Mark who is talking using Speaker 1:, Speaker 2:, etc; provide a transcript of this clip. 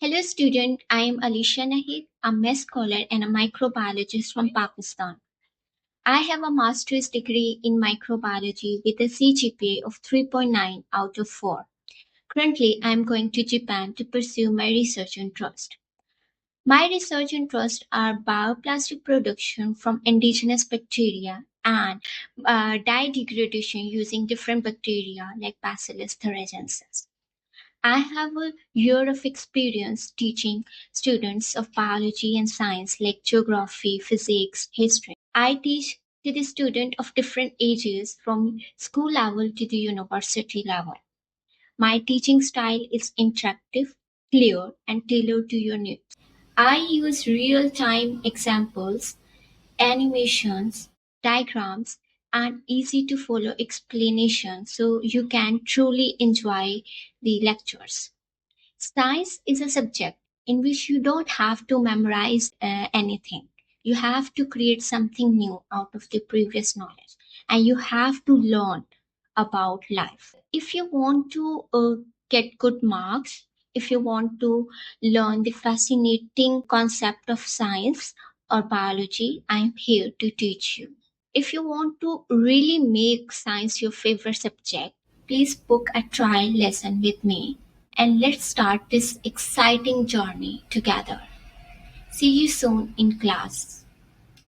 Speaker 1: Hello student, I am Aleesha Naheed, a math scholar and a microbiologist from Pakistan. I have a master's degree in microbiology with a CGPA of 3.9 out of 4. Currently, I am going to Japan to pursue my research interest. My research interests are bioplastic production from indigenous bacteria and dye degradation using different bacteria like Bacillus thuringiensis. I have a year of experience teaching students of biology and science like geography, physics, history. I teach to the student of different ages from school level to the university level. My teaching style is interactive, clear, and tailored to your needs. I use real-time examples, animations, diagrams, and easy to follow explanations so you can truly enjoy the lectures. Science is a subject in which you don't have to memorize anything. You have to create something new out of the previous knowledge, and you have to learn about life. If you want to get good marks, if you want to learn the fascinating concept of science or biology, I'm here to teach you. If you want to really make science your favorite subject, please book a trial lesson with me and let's start this exciting journey together. See you soon in class.